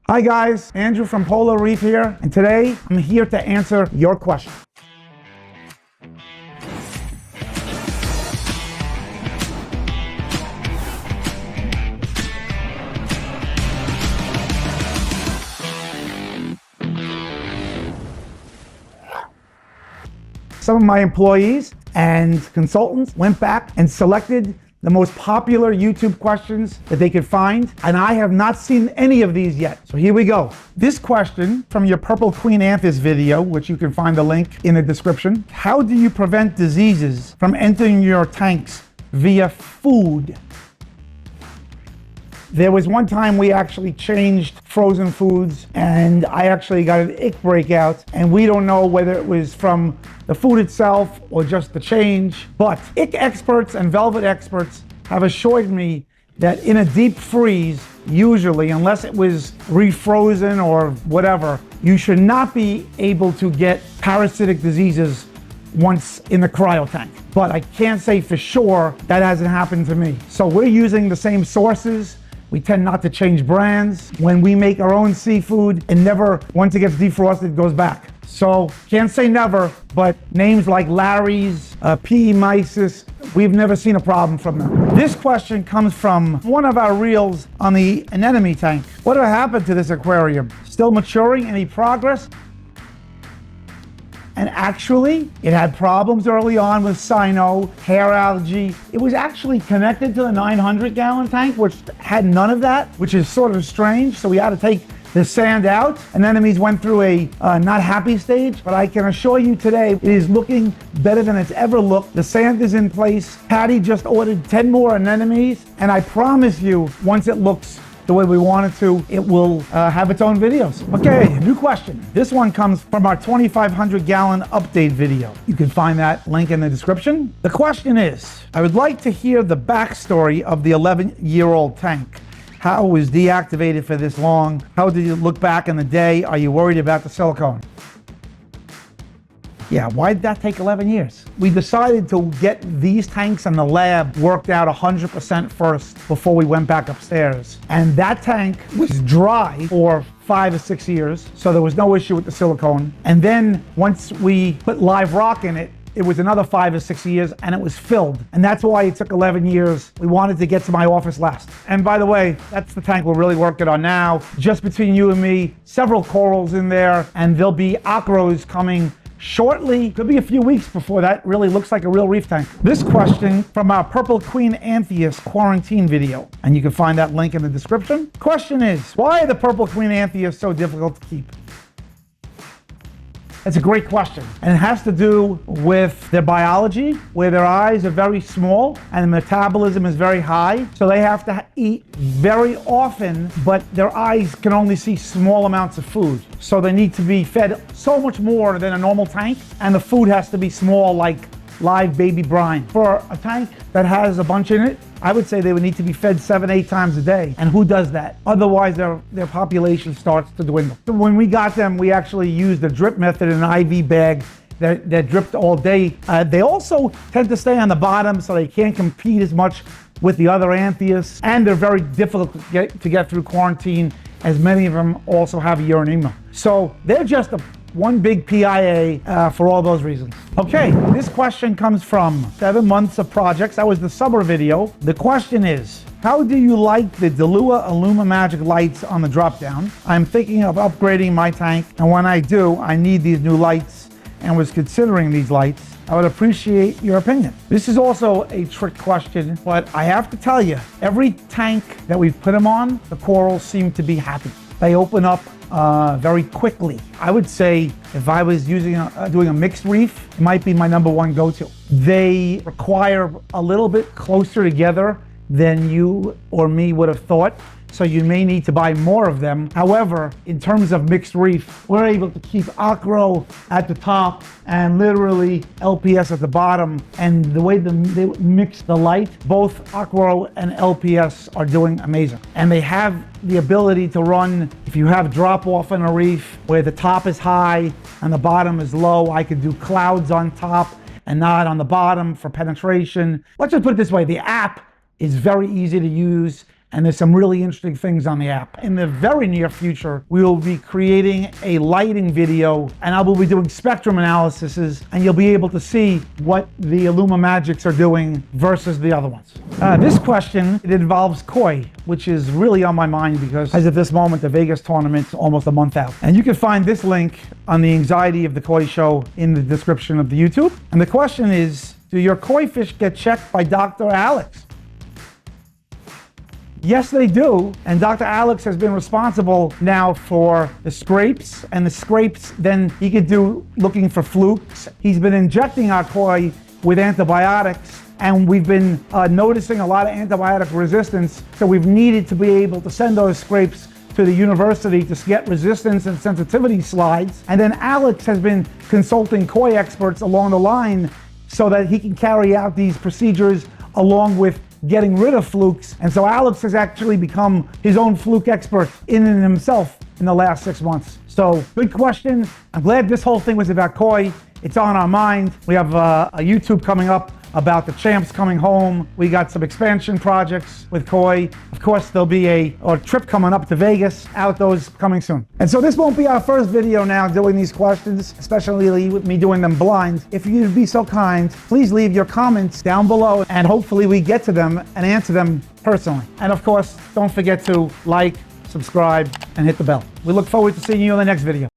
Hi guys, Andrew from Polo Reef here, and today I'm here to answer your question. Some of my employees and consultants went back and selected the most popular YouTube questions that they could find, and I have not seen any of these yet. So here we go. This question from your Purple Queen Anthias video, which you can find the link in the description. How do you prevent diseases from entering your tanks via food? There was one time we actually changed frozen foods and I actually got an ick breakout, and we don't know whether it was from the food itself or just the change, but ick experts and velvet experts have assured me that in a deep freeze, usually, unless it was refrozen or whatever, you should not be able to get parasitic diseases once in the cryo tank. But I can't say for sure that hasn't happened to me. So we're using the same sources. We tend not to change brands. When we make our own seafood, and never, once it gets defrosted, it goes back. So can't say never, but names like Larry's, P. mysis, we've never seen a problem from them. This question comes from one of our reels on the Anemone tank. Whatever happened to this aquarium? Still maturing? Any progress? And actually, it had problems early on with cyno, hair algae. It was actually connected to the 900-gallon tank, which had none of that, which is sort of strange. So we had to take the sand out. Anemones went through a not happy stage, but I can assure you today, it is looking better than it's ever looked. The sand is in place. Patty just ordered 10 more anemones, and I promise you, once it looks the way we want it to, it will have its own videos. Okay, new question. This one comes from our 2,500-gallon update video. You can find that link in the description. The question is, I would like to hear the backstory of the 11-year-old tank. How it was deactivated for this long? How did you look back in the day? Are you worried about the silicone? Yeah, why did that take 11 years? We decided to get these tanks in the lab worked out 100% first before we went back upstairs. And that tank was dry for 5 or 6 years, so there was no issue with the silicone. And then once we put live rock in it, it was another 5 or 6 years and it was filled. And that's why it took 11 years. We wanted to get to my office last. And by the way, that's the tank we're really working on now. Just between you and me, several corals in there, and there'll be acros coming shortly. Could be a few weeks before that really looks like a real reef tank. This question from our Purple Queen Anthias quarantine video, and you can find that link in the description. Question is, why are the Purple Queen Anthias so difficult to keep? That's a great question, and it has to do with their biology, where their eyes are very small and the metabolism is very high, so they have to eat very often, but their eyes can only see small amounts of food. So they need to be fed so much more than a normal tank, and the food has to be small, like live baby brine. For a tank that has a bunch in it, I would say they would need to be fed 7-8 times a day. And who does that? Otherwise, their population starts to dwindle. So when we got them, we actually used the drip method in an IV bag that dripped all day. They also tend to stay on the bottom, so they can't compete as much with the other Anthias. And they're very difficult to get through quarantine, as many of them also have urinema. So they're just one big PIA for all those reasons. Okay, this question comes from 7 months of projects. That was the summer video. The question is, how do you like the Dalua Illumagic lights on the drop down? I'm thinking of upgrading my tank, and when I do, I need these new lights and was considering these lights. I would appreciate your opinion. This is also a trick question, but I have to tell you, every tank that we've put them on, the corals seem to be happy. They open up very quickly. I would say if I was doing a mixed reef, it might be my #1 go-to. They require a little bit closer together than you or me would have thought. So you may need to buy more of them. However, in terms of mixed reef, we're able to keep acro at the top and literally LPS at the bottom. And the way they mix the light, both acro and LPS are doing amazing. And they have the ability to run, if you have drop off in a reef where the top is high and the bottom is low, I could do clouds on top and not on the bottom for penetration. Let's just put it this way, the app is very easy to use and there's some really interesting things on the app. In the very near future, we will be creating a lighting video, and I will be doing spectrum analyses, and you'll be able to see what the Illumagics are doing versus the other ones. This question, it involves koi, which is really on my mind because as of this moment, the Vegas tournament's almost a month out. And you can find this link on the Anxiety of the Koi Show in the description of the YouTube. And the question is, do your koi fish get checked by Dr. Alex? Yes, they do. And Dr. Alex has been responsible now for the scrapes, and the scrapes then he could do looking for flukes. He's been injecting our koi with antibiotics, and we've been noticing a lot of antibiotic resistance. So we've needed to be able to send those scrapes to the university to get resistance and sensitivity slides. And then Alex has been consulting koi experts along the line so that he can carry out these procedures along with getting rid of flukes. And so Alex has actually become his own fluke expert in and himself in the last 6 months. So good question. I'm glad this whole thing was about koi. It's on our mind. We have a YouTube coming up about the champs coming home. We got some expansion projects with koi. Of course, there'll be a trip coming up to Vegas, out those coming soon. And so this won't be our first video now doing these questions, especially with me doing them blind. If you'd be so kind, please leave your comments down below, and hopefully we get to them and answer them personally. And of course, don't forget to like, subscribe, and hit the bell. We look forward to seeing you in the next video.